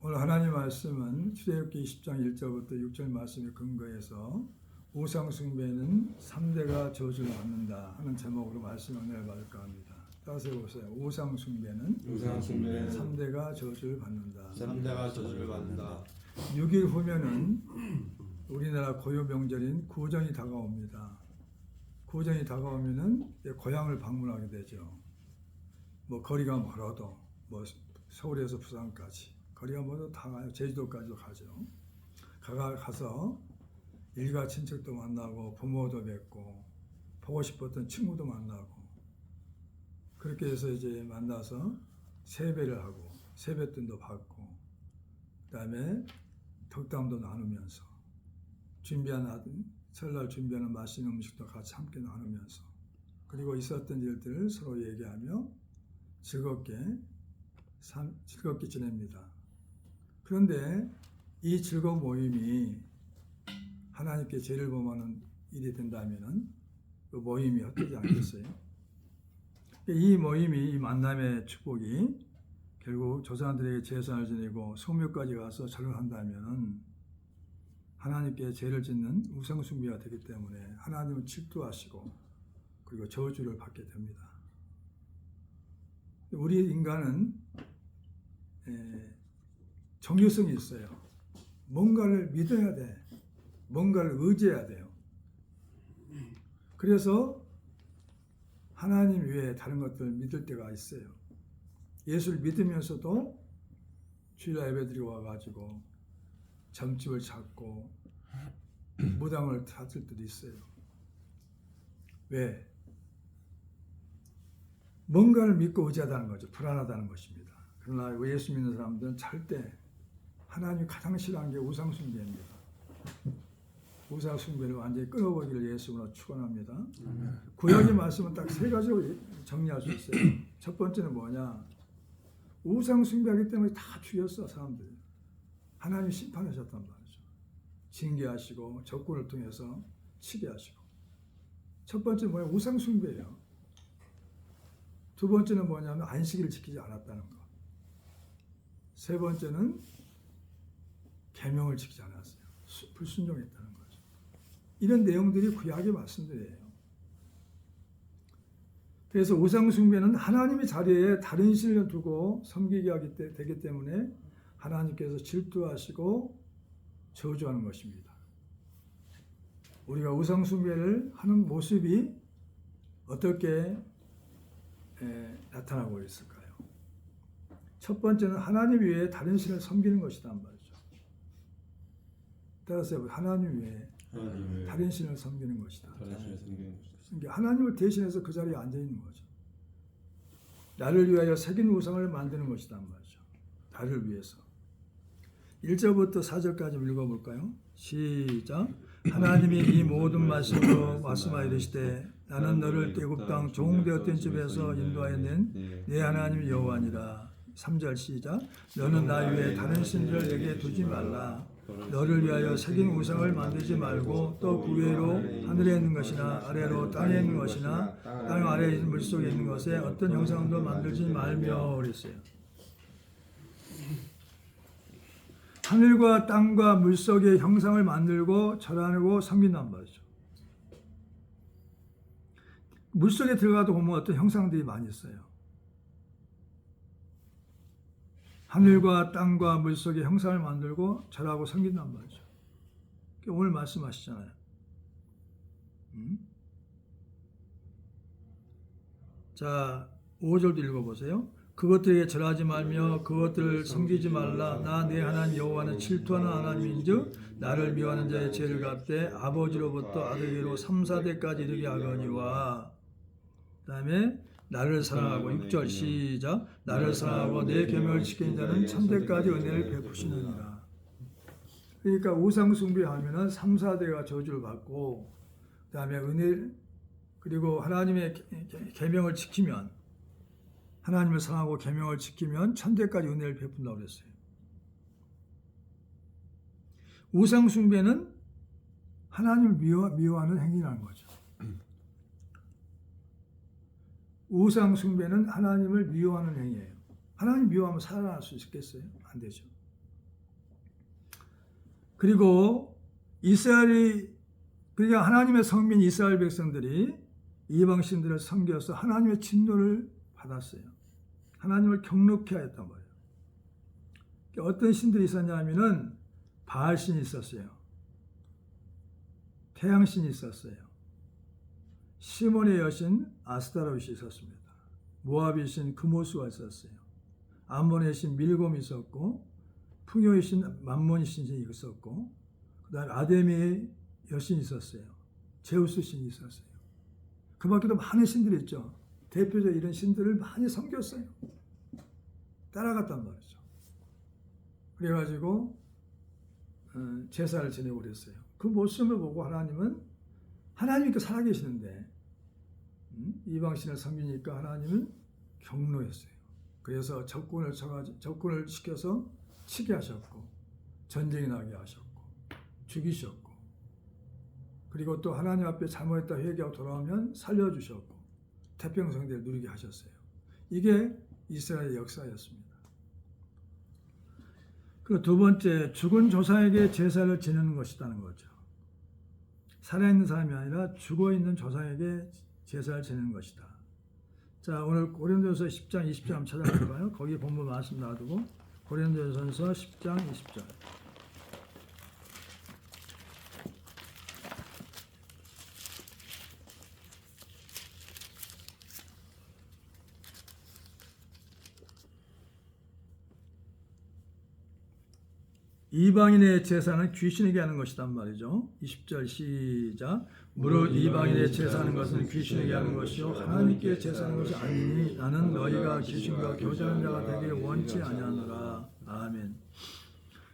오늘 하나님 말씀은 출애굽기 20장 1절부터 6절 말씀에 근거해서 우상 숭배는 3대가 저주를 받는다 하는 제목으로 말씀 은혜를 받을까 합니다. 따라서 보세요. 우상 숭배는 3대가 저주를 받는다. 3대가 저주를 받는다. 6일 후면은 우리나라 고유 명절인 구정이 다가옵니다. 구정이 다가오면은 고향을 방문하게 되죠. 뭐 거리가 멀어도 뭐 서울에서 부산까지 거리가 멀어도 다 가요. 제주도까지도 가죠. 가서 일가 친척도 만나고 부모도 뵙고 보고 싶었던 친구도 만나고 그렇게 해서 이제 만나서 세배를 하고 세뱃돈도 받고 그다음에 덕담도 나누면서 설날 준비하는 맛있는 음식도 같이 함께 나누면서 그리고 있었던 일들을 서로 얘기하며 즐겁게 지냅니다. 그런데 이 즐거운 모임이 하나님께 죄를 범하는 일이 된다면 그 모임이 헛되지 않겠어요? 이 모임이 이 만남의 축복이 결국 조상들에게 제사를 지내고 소묘까지 가서 절을 한다면 하나님께 죄를 짓는 우상숭배가 되기 때문에 하나님은 질투하시고 그리고 저주를 받게 됩니다. 우리 인간은 정체성이 있어요. 뭔가를 믿어야 돼. 뭔가를 의지해야 돼요. 그래서 하나님 외에 다른 것들을 믿을 때가 있어요. 예수를 믿으면서도 주일 예배 드리고 와가지고 점집을 찾고 무당을 찾을 때도 있어요. 왜? 뭔가를 믿고 의지하다는 거죠. 불안하다는 것입니다. 그러나 예수 믿는 사람들은 절대 하나님이 가장 싫어하는 게 우상숭배입니다. 우상숭배를 완전히 끊어버리기를 예수로 축원합니다. 구약의 말씀은 딱 세 가지로 정리할 수 있어요. 첫 번째는 뭐냐? 우상숭배하기 때문에 다 죽였어 사람들. 하나님이 심판하셨단 말이죠. 징계하시고 적군을 통해서 치게 하시고. 첫 번째는 뭐냐? 우상숭배예요. 두 번째는 뭐냐면 안식일을 지키지 않았다는 것. 세 번째는 계명을 지키지 않았어요. 불순종했다는 거죠. 이런 내용들이 구약의 말씀들이에요. 그래서 우상숭배는 하나님의 자리에 다른 신을 두고 섬기게 되기 때문에 하나님께서 질투하시고 저주하는 것입니다. 우리가 우상숭배를 하는 모습이 어떻게 나타나고 있을까요? 첫 번째는 하나님 외에 다른 신을 섬기는 것이란 말이죠. 따라서 하나님 외에 다른 신을 섬기는 것이다. 그러니까 하나님을 대신해서 그 자리에 앉아 있는 거죠. 나를 위하여 새긴 우상을 만드는 것이란 말이죠. 나를 위해서. 1절부터 4절까지 읽어볼까요? 시작. 하나님이 이 모든 말씀으로 말씀하여 이르시되 나는 너를 애굽 땅 종되었던 집에서 인도하여 낸 내 하나님 여호와니라. 3절 시작. 너는 나 외에 다른 신들을 내게 두지 말라. 너를 위하여 새긴 우상을 만들지 말고 또 그 외로 하늘에 있는 것이나 아래로 땅에 있는 것이나 땅 아래에 있는 물속에 있는 것에 어떤 형상도 만들지 말며 그랬어요. 하늘과 땅과 물속의 형상을 만들고 절하고 섬긴단 말이죠. 물속에 들어가도 보면 어떤 형상들이 많이 있어요. 하늘과 땅과 물속의 형상을 만들고 절하고 섬긴단 말이죠. 오늘 말씀하시잖아요. 자, 5절도 읽어보세요. 그것들에게 절하지 말며 그것들을 섬기지 말라. 나 내 하나님 여호와는 질투하는 하나님인즉 나를 미워하는 자의 죄를 갚되 아버지로부터 아들에게로 3, 4대까지 이르게 하거니와. 그 다음에 나를 사랑하고 6절 시작. 나를 사랑하고 내 계명을 지키는 자는 천대까지 은혜를 베푸시느니라. 그러니까 우상숭배하면은 3, 4대가 저주를 받고 그 다음에 은혜 그리고 하나님의 계명을 지키면 하나님을 사랑하고 계명을 지키면 천대까지 은혜를 베푼다고 그랬어요. 우상숭배는 하나님을 미워하는 행위라는 거죠. 우상숭배는 하나님을 미워하는 행위예요. 하나님 미워하면 살아날 수 있겠어요? 안 되죠. 그리고 이스라엘이 그러니까 하나님의 성민 이스라엘 백성들이 이방 신들을 섬겨서 하나님의 진노를 받았어요. 하나님을 경록케 하였단 말이에요. 어떤 신들이 있었냐면은 바알신이 있었어요. 태양신이 있었어요. 시몬의 여신 아스타롯이 있었습니다. 모압의 신 그모스가 있었어요. 암몬의 신 밀곰이 있었고 풍요의 신 만몬이 신이 있었고 그다음에 아데미의 여신이 있었어요. 제우스 신이 있었어요. 그 밖에도 많은 신들이 있죠. 대표적 이런 신들을 많이 섬겼어요. 따라갔단 말이죠. 그래가지고 제사를 지내고 그랬어요. 그 모습을 보고 하나님이 살아계시는데 이방신을 섬기니까 하나님은 경노했어요. 그래서 적군을 시켜서 치게 하셨고 전쟁이 나게 하셨고 죽이셨고 그리고 또 하나님 앞에 잘못했다 회개하고 돌아오면 살려주셨고 태평성대를 누리게 하셨어요. 이게 이스라엘의 역사였습니다. 그리고 두 번째, 죽은 조상에게 제사를 지내는 것이라는 거죠. 살아있는 사람이 아니라 죽어있는 조상에게 제사를 지내는 것이다. 자, 오늘 고린도전서 10장 20절 한번 찾아볼까요? 거기 본문 말씀 놔두고 고린도전서 10장 20절. 이방인의 제사는 귀신에게 하는 것이란 말이죠. 20절 시작. 무릇 이방인의 제사하는 것은 귀신에게 하는 것이요 하나님께 제사하는 것이 아니니 나는 너희가 귀신과 교제하는 자가 되기를 원치 아니하노라. 아멘.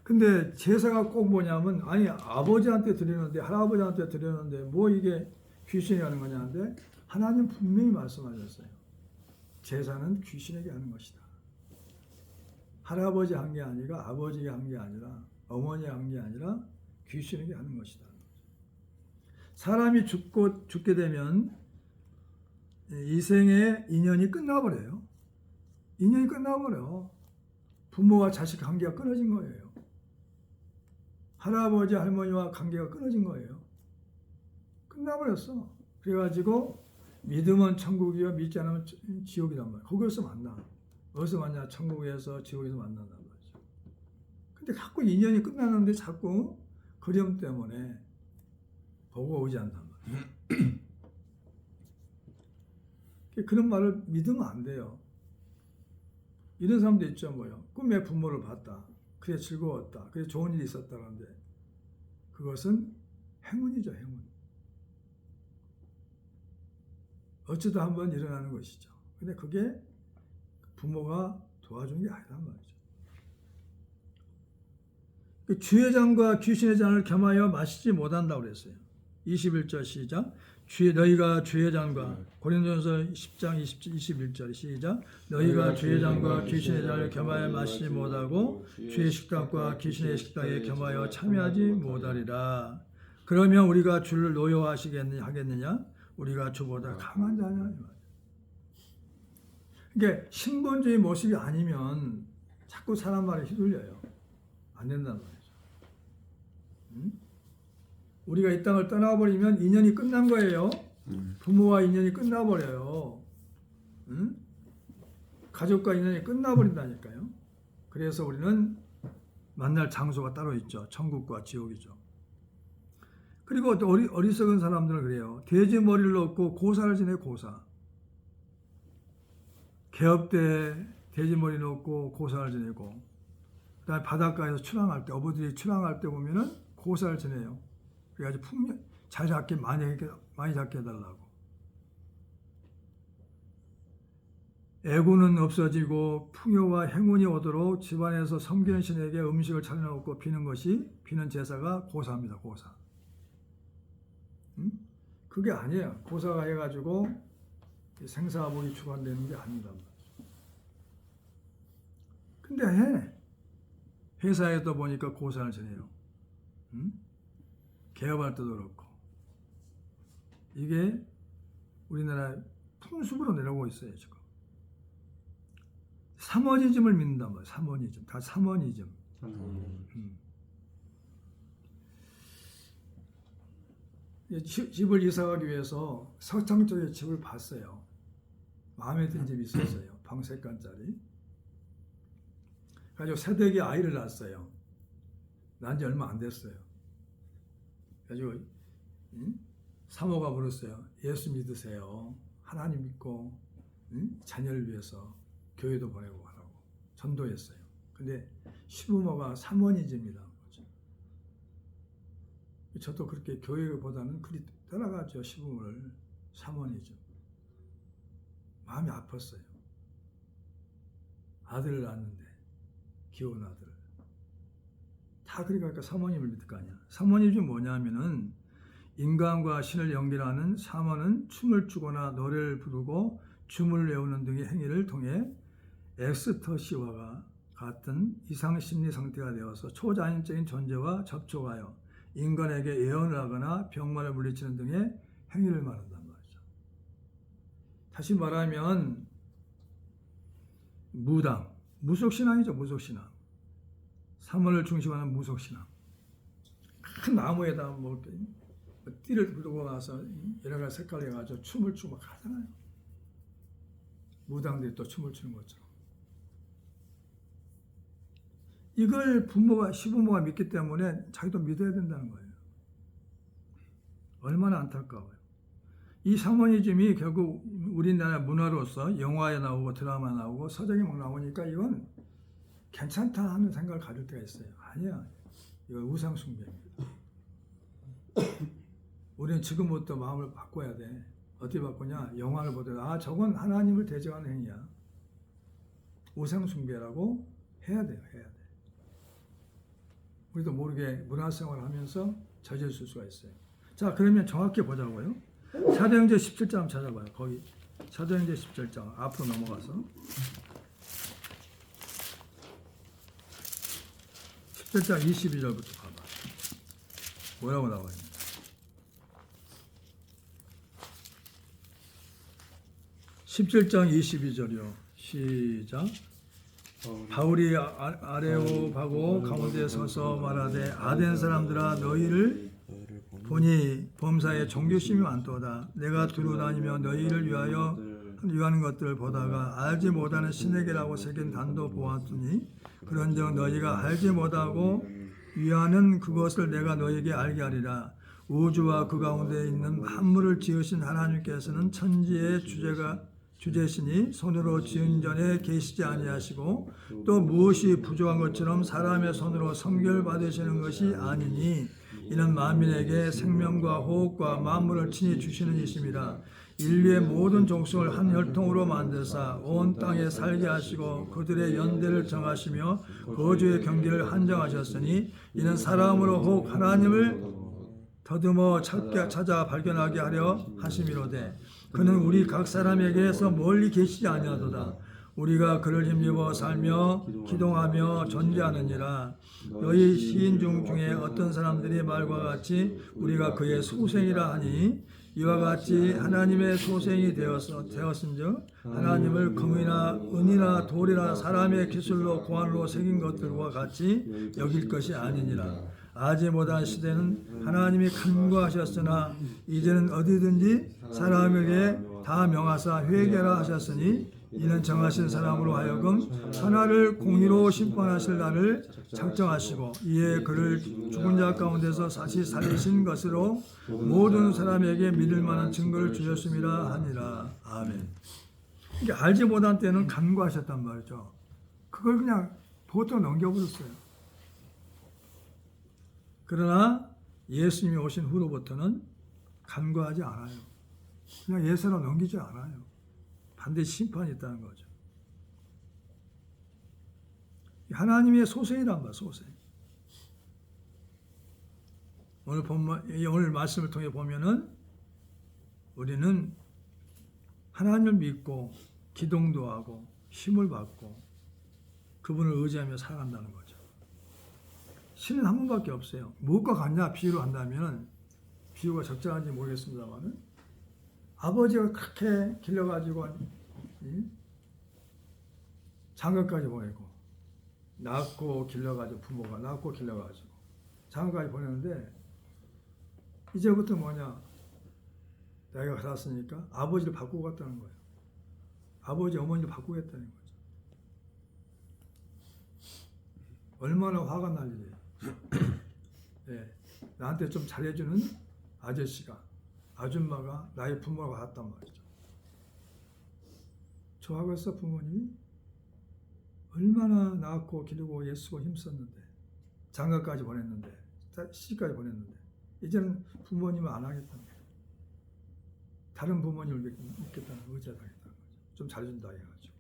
근데 제사가 꼭 뭐냐면 아니 아버지한테 드리는데 할아버지한테 드리는데 뭐 이게 귀신이 하는 거냐는데 하나님 분명히 말씀하셨어요. 제사는 귀신에게 하는 것이다. 할아버지 한 게 아니라 아버지가 한 게 아니라 어머니 한 게 아니라 귀신에게 하는 것이다. 사람이 죽게 되면 이 생의 인연이 끝나버려요. 인연이 끝나버려. 부모와 자식 관계가 끊어진 거예요. 할아버지 할머니와 관계가 끊어진 거예요. 끝나버렸어. 그래가지고 믿으면 천국이요 믿지 않으면 지옥이란 말이야. 거기서 만나. 어디서 만나? 천국에서 지옥에서 만난단 말이죠. 근데 자꾸 인연이 끝나는데 자꾸 그리움 때문에 보고 오지 않단 말이에요. 그런 말을 믿으면 안 돼요. 이런 사람도 있죠. 뭐요. 꿈에 부모를 봤다. 그래 즐거웠다. 그래 좋은 일이 있었다는데 그것은 행운이죠. 행운. 어쩌다 한번 일어나는 것이죠. 근데 그게 부모가 도와준 게 아니란 말이죠. 주의 잔과 귀신의 잔을 겸하여 마시지 못한다고 그랬어요. 21절 시작. 너희가 주의 잔과 고린도전서 10장 21절 시작. 너희가 주의 잔과 귀신의 잔을 겸하여 마시지 못하고 주의 식탁과 귀신의 식탁에 겸하여 참여하지 못하리라. 그러면 우리가 주를 노여워하겠느냐? 우리가 주보다 강한 자냐? 그러니까 신본주의 모습이 아니면 자꾸 사람 말에 휘둘려요. 안 된단 말이죠. 우리가 이 땅을 떠나버리면 인연이 끝난 거예요. 부모와 인연이 끝나버려요. 가족과 인연이 끝나버린다니까요. 그래서 우리는 만날 장소가 따로 있죠. 천국과 지옥이죠. 그리고 또 어리석은 사람들은 그래요. 돼지 머리를 넣고 고사를 지내 고사. 개업 때 돼지 머리 넣고 고사를 지내고 그다음에 바닷가에서 출항할 때 어부들이 출항할 때 보면은 고사를 지내요. 그래가지고 풍년 잘 잡게 많이 잡게 해달라고. 애구는 없어지고 풍요와 행운이 오도록 집안에서 섬기는 신에게 음식을 차려놓고 비는 제사가 고사입니다. 고사. 그게 아니에요. 고사가 해가지고 생사복이 주관되는 게 아니다. 근데 회사에도 보니까 고사를 지내요. 개업할 때도 그렇고. 이게 우리나라 풍습으로 내려오고 있어요, 지금. 사모니즘을 믿는단 말이에요. 사모니즘. 다 사모니즘. 집을 이사 가기 위해서 서창 쪽에 집을 봤어요. 마음에 든 집이 있었어요. 방 3칸짜리. 그래가지고 새댁이 아이를 낳았어요. 낳은 지 얼마 안 됐어요. 그래가지고 사모가 물었어요. 예수 믿으세요. 하나님 믿고 자녀를 위해서 교회도 보내고 하라고 전도했어요. 근데 시부모가 사모니즘이라는 거죠. 저도 그렇게 교회보다는 그리 따라가죠. 시부모를 사모니즘. 마음이 아팠어요. 아들을 낳았는데 귀여운 아들을 다 그러니까 사모님을 믿을 거 아니야. 사모님이 뭐냐면은 인간과 신을 연결하는 사모는 춤을 추거나 노래를 부르고 춤을 외우는 등의 행위를 통해 엑스터시와 같은 이상 심리 상태가 되어서 초자연적인 존재와 접촉하여 인간에게 예언을 하거나 병만을 물리치는 등의 행위를 말한단 말이죠. 다시 말하면 무당, 무속신앙이죠. 무속신앙. 사모를 중심하는 무속신앙. 큰 나무에다 뭐 띠를 부르고 나서 여러 가지 색깔 해가지고 춤을 추고 막 하잖아요. 무당들이 또 춤을 추는 것처럼. 이걸 시부모가 믿기 때문에 자기도 믿어야 된다는 거예요. 얼마나 안타까워요. 이 사모니즘이 결국 우리나라 문화로서 영화에 나오고 드라마 나오고 서적에 막 나오니까 이건 괜찮다 하는 생각을 가질 때가 있어요. 아니야. 이거 우상숭배입니다. 우리는 지금부터 마음을 바꿔야 돼. 어떻게 바꾸냐? 영화를 보더라도 저건 하나님을 대적하는 행위야. 우상숭배라고 해야 돼요. 해야 돼. 우리도 모르게 문화생활을 하면서 저질릴 수가 있어요. 자, 그러면 정확히 보자고요. 사도행전 17장 찾아봐요. 거기 사도행전 17장 앞으로 넘어가서 17장 22절부터 봐봐. 뭐라고 나와 있냐? 17장 22절이요. 시작. 바울이 아레오바고 가운데 서서 말하되 아덴 사람들아 너희를 보니 범사에 종교심이 많도다. 내가 두루 다니며 너희를 위하여 위하는 것들을 보다가 알지 못하는 신에게라고 새긴 단도 보았더니 그런즉 너희가 알지 못하고 위하는 그것을 내가 너희에게 알게 하리라. 우주와 그 가운데 있는 만물을 지으신 하나님께서는 천지의 주제시니 손으로 지은 전에 계시지 아니하시고 또 무엇이 부족한 것처럼 사람의 손으로 성결받으시는 것이 아니니 이는 만민에게 생명과 호흡과 만물을 친히 주시는 이심이라. 인류의 모든 족속을 한 혈통으로 만드사 온 땅에 살게 하시고 그들의 연대를 정하시며 거주의 경계를 한정하셨으니 이는 사람으로 혹 하나님을 더듬어 찾아 발견하게 하려 하심이로되 그는 우리 각 사람에게서 멀리 계시지 아니하도다. 우리가 그를 힘입어 살며 기동하며 존재하느니라. 너희 시인 중에 어떤 사람들이 말과 같이 우리가 그의 소생이라 하니 이와 같이 하나님의 소생이 되었은즉 하나님을 금이나 은이나 돌이나 사람의 기술로 고안으로 새긴 것들과 같이 여길 것이 아니니라. 아직 못한 시대는 하나님이 간구하셨으나 이제는 어디든지 사람에게 다 명하사 회개라 하셨으니 이는 정하신 사람으로 하여금 하나를 공의로 심판하실 날을 작정하시고 이에 그를 죽은 자 가운데서 다시 살리신 것으로 모든 사람에게 믿을 만한 증거를 주셨음이라 하니라. 아멘. 이게 알지 못한 때는 간구하셨단 말이죠. 그걸 그냥 보통 넘겨버렸어요. 그러나 예수님이 오신 후로부터는 간구하지 않아요. 그냥 예수로 넘기지 않아요. 반드시 심판이 있다는 거죠. 하나님의 소생이란 말, 소생. 오늘 말씀을 통해 보면은 우리는 하나님을 믿고 기동도 하고 힘을 받고 그분을 의지하며 살아간다는 거죠. 신은 한 분밖에 없어요. 무엇과 같냐 비유로 한다면 비유가 적절한지 모르겠습니다만은 아버지가 그렇게 길러가지고 장가까지 보내고 낳고 길러가지고 부모가 낳고 길러가지고 장가까지 보내는데 이제부터 뭐냐? 내가 살았으니까 아버지를 바꾸고 갔다는 거예요. 아버지, 어머니를 바꾸겠다는 거죠. 얼마나 화가 날 일이에요. 예, 나한테 좀 잘해주는 아저씨가, 아줌마가 나의 부모가 같단 말이죠. 저하고서 부모님이 얼마나 낳고 기르고 예수고 힘썼는데, 장가까지 보냈는데, 시집까지 보냈는데, 이제는 부모님을 안 하겠다는 거예요. 다른 부모님을 믿겠다는 의지를 하겠다는 거죠. 좀 잘해준다 해가지고.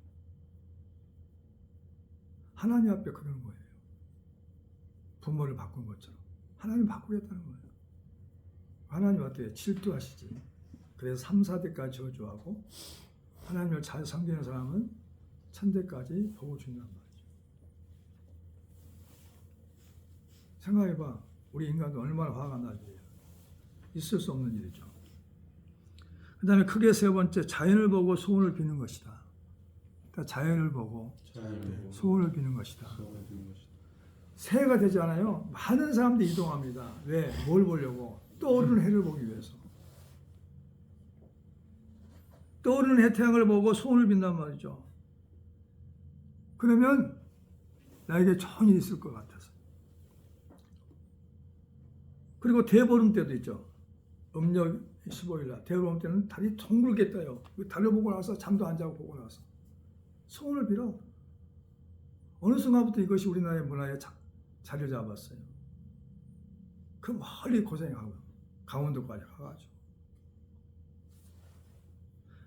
하나님 앞에 그러는 거예요. 부모를 바꾼 것처럼. 하나님 바꾸겠다는 거예요. 하나님 어때요? 질투하시지. 그래서 3, 4대까지 저주하고 하나님을 잘 섬기는 사람은 천대까지 복을 준단 말이죠. 생각해봐. 우리 인간도 얼마나 화가 나지. 있을 수 없는 일이죠. 그 다음에 크게 세 번째, 자연을 보고 소원을 비는 것이다. 그러니까 자연을 보고 소원을 비는 것이다. 새해가 되지 않아요? 많은 사람들이 이동합니다. 왜? 뭘 보려고? 떠오르는 해를 보기 위해서. 떠오르는 해 태양을 보고 소원을 빈단 말이죠. 그러면 나에게 좋은 일이 있을 것 같아서. 그리고 대보름 때도 있죠. 음력 15일날 대보름 때는 달이 둥글게 떠요. 달을 보고 나서 잠도 안 자고 보고 나서 소원을 빌어. 어느 순간부터 이것이 우리나라의 문화에 자리를 잡았어요. 그 멀리 고생하고 강원도까지 가가지고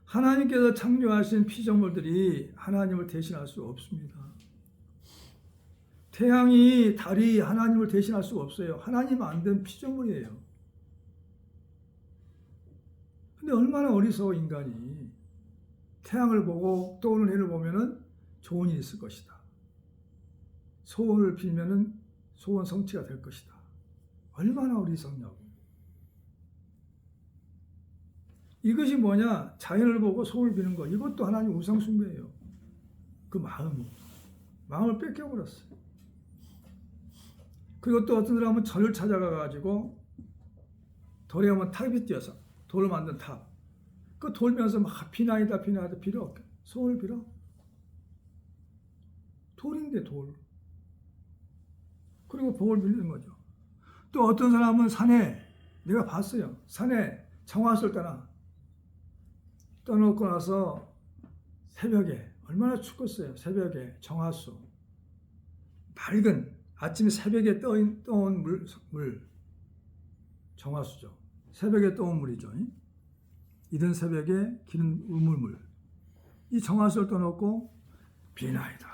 하나님께서 창조하신 피조물들이 하나님을 대신할 수 없습니다. 태양이, 달이 하나님을 대신할 수가 없어요. 하나님 만든 피조물이에요. 근데 얼마나 어리석어 인간이. 태양을 보고 떠오르는 해를 보면은 좋은 일이 있을 것이다. 소원을 빌면은 소원 성취가 될 것이다. 얼마나 어리석냐고. 이것이 뭐냐? 자연을 보고 소원을 비는 거. 이것도 하나님 우상 숭배예요. 그 마음을 뺏겨버렸어요. 그리고 또 어떤 사람은 절을 찾아가 가지고 돌에 오면 탑이 뛰어서 돌을 만든 탑. 그 돌면서 막 비나이다 빌어. 소원을 빌어. 돌인데 돌. 그리고 복을 빌리는 거죠. 또 어떤 사람은 산에, 내가 봤어요. 산에 정화수를 떠놓고 나서 새벽에, 얼마나 춥겠어요. 새벽에 정화수. 맑은, 아침에 새벽에 떠온 물. 정화수죠. 새벽에 떠온 물이죠. 이른 새벽에 기른 우물물. 이 정화수를 떠놓고 비나이다.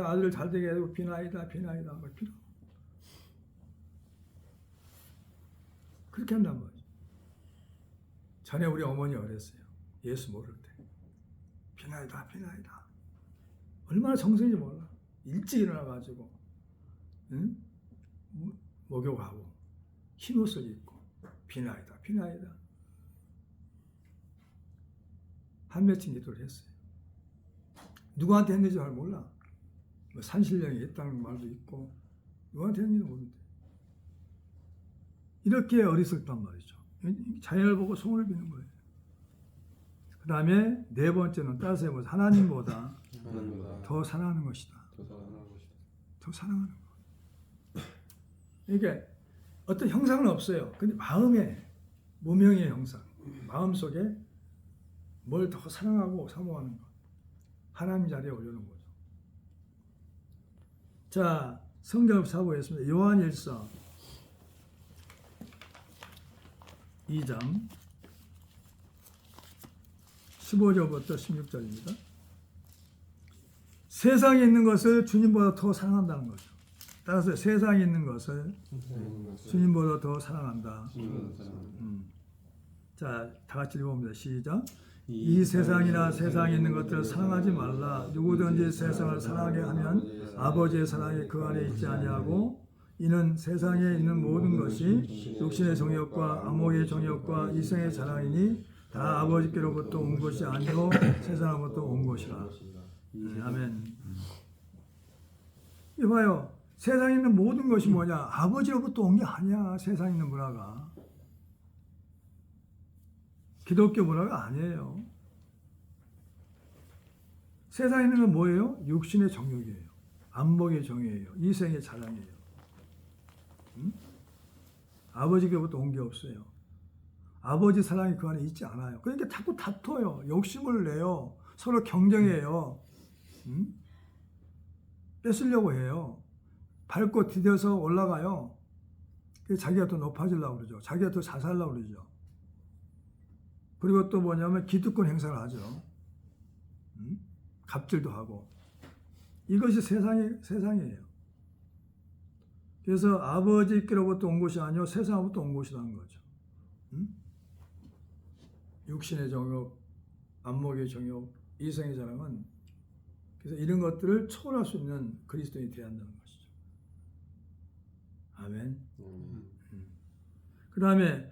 아들 잘 되게 해도 비나이다. 그렇게 한단 말이죠. 전에 우리 어머니 어렸어요. 예수 모를 때. 비나이다. 얼마나 정성인지 몰라. 일찍 일어나가지고, 응? 목욕하고, 흰 옷을 입고, 비나이다. 한 며칠 기도를 했어요. 누구한테 했는지 잘 몰라. 뭐 산신령이 했다는 말도 있고, 누구한테 했는지도 모르는데. 이렇게 어리석단 말이죠. 자연을 보고 소원을 비는 거예요. 그 다음에 네 번째는 따라서 해보세요. 하나님보다 더 사랑하는 것이다. 더 사랑하는 것. 이게 어떤 형상은 없어요. 근데 마음에, 무명의 형상, 마음속에 뭘 더 사랑하고 사모하는 것. 하나님 자리에 올려놓은 거죠. 자, 성경을 사보겠습니다. 요한일서 2장 15절부터 16절입니다. 세상에 있는 것을 주님보다 더 사랑한다는 거죠. 따라서 세상에 있는 것을 주님보다 더 사랑한다. 자, 다 같이 읽어봅니다. 시작. 이 세상이나 세상에 있는 것들을 사랑하지 말라. 누구든지 세상을 사랑하게 하면 아버지의 사랑이 그 안에 있지 아니하고, 이는 세상에 있는 모든 것이 육신의 정욕과 암호의 정욕과 이생의 자랑이니 다 아버지께로부터 온 것이 아니고 세상으로부터 온 것이라. 아멘. 이봐요. 세상에 있는 모든 것이 뭐냐? 아버지로부터 온 게 아니야. 세상에 있는 문화가. 기독교 문화가 아니에요. 세상에 있는 건 뭐예요? 육신의 정욕이에요. 안목의 정욕이에요. 이생의 자랑이에요. 아버지께부터 온 게 없어요. 아버지 사랑이 그 안에 있지 않아요. 그러니까 자꾸 다퉈요. 욕심을 내요. 서로 경쟁해요. 뺏으려고 해요. 밟고 디뎌서 올라가요. 자기가 더 높아지려고 그러죠. 자기가 더 잘 살려고 그러죠. 그리고 또 뭐냐면 기득권 행사를 하죠. 갑질도 하고. 이것이 세상이에요. 그래서 아버지께로부터 온 것이 아니요 세상으로부터 온 것이라는 거죠. 육신의 정욕, 안목의 정욕, 이생의 자랑은 그래서 이런 것들을 초월할 수 있는 그리스도인이 되어야 한다는 것이죠. 아멘. 그 다음에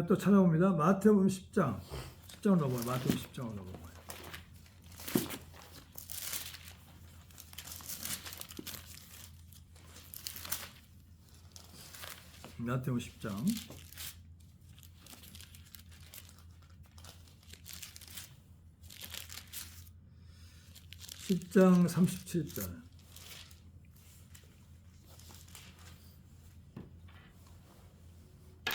또 찾아봅니다. 마태복음 10장 10장을 넘어요. 마태복음 10장을 넘어요. 마태복음 10장 10장 37절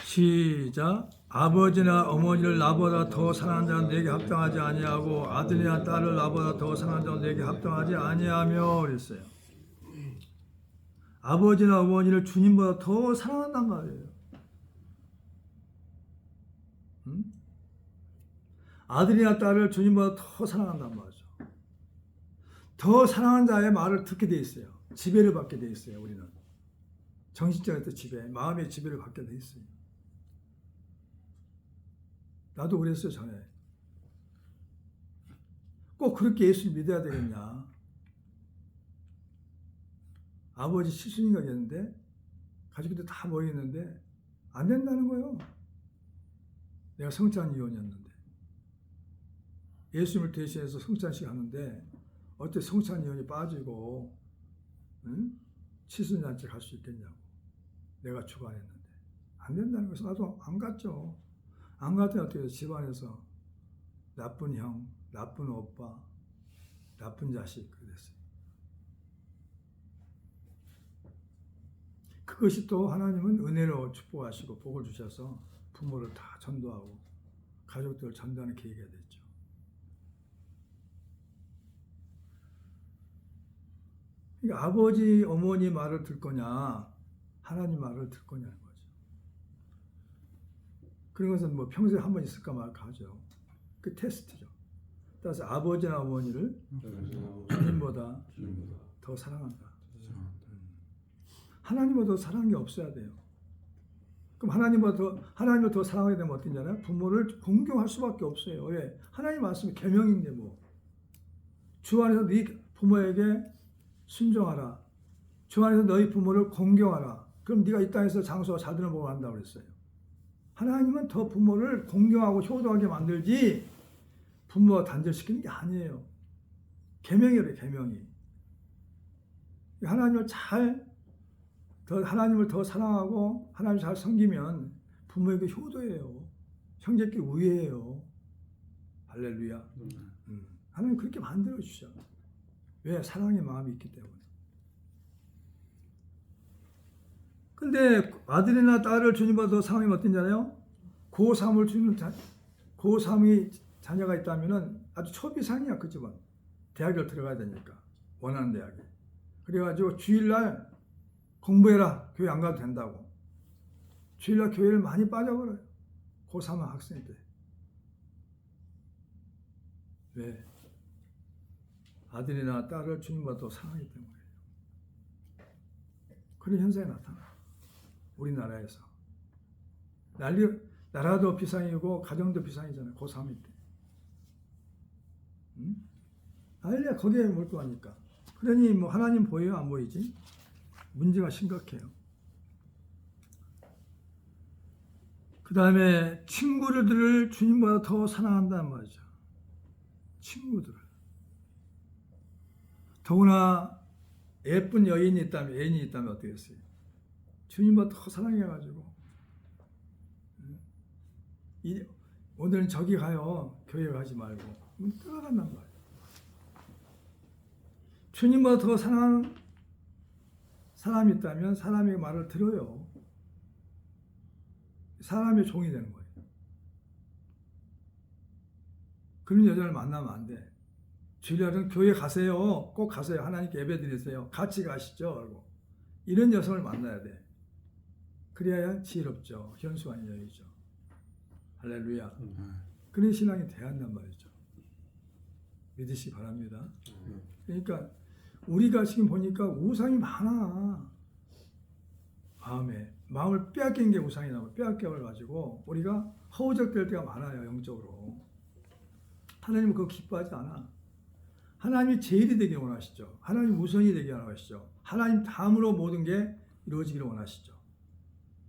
시작. 아버지나 어머니를 나보다 더 사랑하는 자는 내게 합당하지 아니하고 아들이나 딸을 나보다 더 사랑하는 자는 내게 합당하지 아니하며 그랬어요. 아버지나 어머니를 주님보다 더 사랑한단 말이에요. 아들이나 딸을 주님보다 더 사랑한단 말이죠. 더 사랑하는 자의 말을 듣게 돼 있어요. 지배를 받게 돼 있어요. 우리는 정신적인 지배, 마음의 지배를 받게 돼 있어요. 나도 그랬어요. 전에 꼭 그렇게 예수를 믿어야 되겠냐. 아버지 칠순인가 겠는데 가족들 다 모여있는데 안 된다는 거예요. 내가 성찬 이혼이었는데 예수님을 대신해서 성찬식 하는데 어떻게 성찬 이혼이 빠지고 칠순잔치 갈 수 있겠냐고. 내가 주관했는데 안 된다는 거에서 나도 안 갔죠. 안 갔더니 어떻게 해서 집안에서 나쁜 형, 나쁜 오빠, 나쁜 자식 그렇게 됐어요. 그것이 또 하나님은 은혜로 축복하시고 복을 주셔서 부모를 다 전도하고 가족들을 전도하는 계기가 됐죠. 그러니까 아버지, 어머니 말을 들 거냐, 하나님 말을 들 거냐는 거죠. 그런 것은 뭐 평소에 한 번 있을까 말까 하죠. 그 테스트죠. 따라서 아버지나 어머니를 주님보다 더 사랑한다. 하나님보다 더 사랑한 게 없어야 돼요. 그럼 하나님보다 더 사랑하게 되면 어떻게 되냐면 부모를 공경할 수밖에 없어요. 왜? 하나님 말씀이 계명인데 뭐. 주 안에서 네 부모에게 순종하라. 주 안에서 너희 부모를 공경하라. 그럼 네가 이 땅에서 장수와 자들을 보고 한다고 그랬어요. 하나님은 더 부모를 공경하고 효도하게 만들지 부모와 단절시키는 게 아니에요. 계명이래요. 계명이. 하나님을 더 사랑하고 하나님을 잘 섬기면 부모에게 효도해요. 형제끼리 우애해요. 할렐루야. 하나님 그렇게 만들어 주셔. 왜? 사랑의 마음이 있기 때문에. 근데 아들이나 딸을 주님보다 더 사랑하면 어떤잖아요? 고3을 주는 고3이 자녀가 있다면은 아주 초비상이야 그 집은. 대학을 들어가야 되니까 원하는 대학에. 그래가지고 주일날 공부해라. 교회 안 가도 된다고. 주일날 교회를 많이 빠져버려요. 고3 학생 때. 왜? 아들이나 딸을 주님보다 더 사랑하기 때문에. 그런 현상이 나타나. 우리나라에서. 나라도 비상이고 가정도 비상이잖아요. 고3일 때. 난리야 거기에 몰두하니까. 그러니 뭐 하나님 보여요? 안 보이지? 문제가 심각해요. 그 다음에 친구들을 주님보다 더 사랑한다는 말이죠. 친구들을. 더구나 예쁜 애인이 있다면 어떻겠어요? 주님보다 더 사랑해가지고 오늘은 저기 가요. 교회 가지 말고. 떠나간단 말이에요. 주님보다 더 사랑하는 사람이 있다면 사람의 말을 들어요. 사람의 종이 되는 거예요. 그런 여자를 만나면 안 돼. 주일날은 교회 가세요. 꼭 가세요. 하나님께 예배 드리세요. 같이 가시죠. 그러고. 이런 여성을 만나야 돼. 그래야 지혜롭죠. 현수한 여인이죠. 할렐루야. 그런 신앙이 돼야 한단 말이죠. 믿으시기 바랍니다. 그러니까 우리가 지금 보니까 우상이 많아. 마음을 빼앗긴 게 우상이 나고 빼앗겨가지고 우리가 허우적될 때가 많아요. 영적으로. 하나님은 그거 기뻐하지 않아. 하나님이 제일이 되기를 원하시죠. 하나님 우선이 되기를 원하시죠. 하나님 다음으로 모든 게 이루어지기를 원하시죠.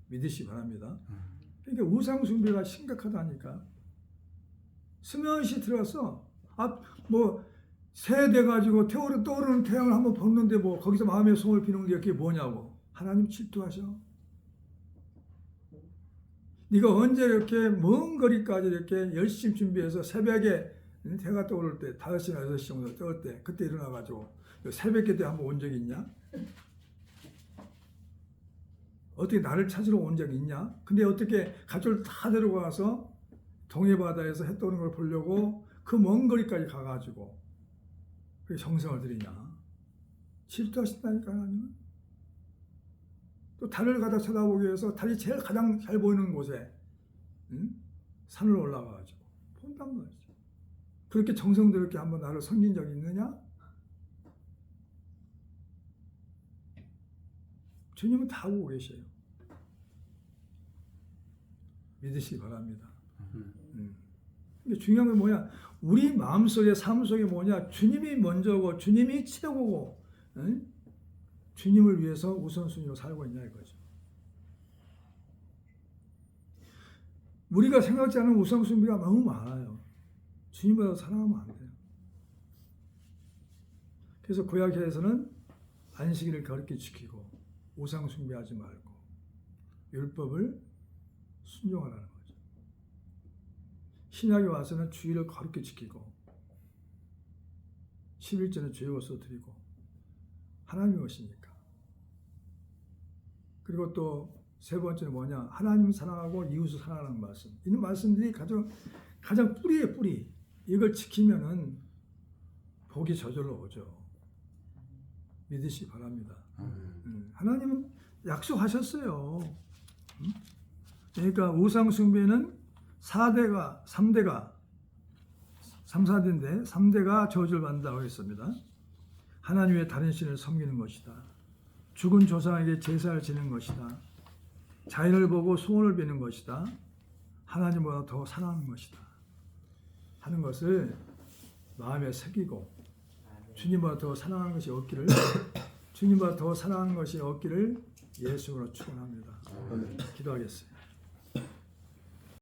믿으시기 바랍니다. 그러니까 우상 숭배가 심각하다니까. 스며시 들어서 새 돼가지고 떠오르는 태양을 한번 보는데 뭐 거기서 마음의 소원을 비는 게 그게 뭐냐고. 하나님 질투하셔. 네가 언제 이렇게 먼 거리까지 이렇게 열심히 준비해서 새벽에 해가 떠오를 때 5시나 6시 정도 떠올 때 그때 일어나가지고 새벽에 때 한번 온 적이 있냐? 어떻게 나를 찾으러 온 적이 있냐? 근데 어떻게 가족을 다 데려가서 동해바다에서 해 떠오르는 걸 보려고 그 먼 거리까지 가가지고 그 정성을 들이냐? 질투하신다니까 하나님은. 또 달을 가다 쳐다보기 위해서 달이 제일 가장 잘 보이는 곳에 산을 올라가가지고 본단 말이죠. 그렇게 정성스럽게 한번 나를 섬긴 적이 있느냐? 주님은 다 보고 계셔요. 믿으시기 바랍니다. 근데 중요한 건 뭐냐? 우리 마음속에 삶 속에 뭐냐? 주님이 먼저고 주님이 최고고 주님을 위해서 우선순위로 살고 있냐 이거죠. 우리가 생각지 않은 우선순위가 너무 많아요. 주님보다 사랑하면 안 돼요. 그래서 구약에서는 안식일을 거룩히 지키고 우상 숭배하지 말고 율법을 순종하라는 거죠. 신약에 와서는 주일을 거룩히 지키고 11절은 주의 것으로 드리고 하나님이 오시니까. 그리고 또 세 번째는 뭐냐? 하나님 사랑하고 이웃을 사랑하는 말씀. 이 말씀들이 가장 뿌리의 뿌리. 이걸 지키면은 복이 저절로 오죠. 믿으시기 바랍니다. 하나님은 약속하셨어요. 그러니까 우상 숭배는 3대가 3대가 저주를 받는다고 했습니다. 하나님 외에 다른 신을 섬기는 것이다. 죽은 조상에게 제사를 지는 것이다. 자연을 보고 소원을 비는 것이다. 하나님보다 더 사랑하는 것이다. 하는 것을 마음에 새기고 주님보다 더 사랑하는 것이 없기를 주님보다 더 사랑하는 것이 없기를 예수로 축원합니다. 기도하겠습니다.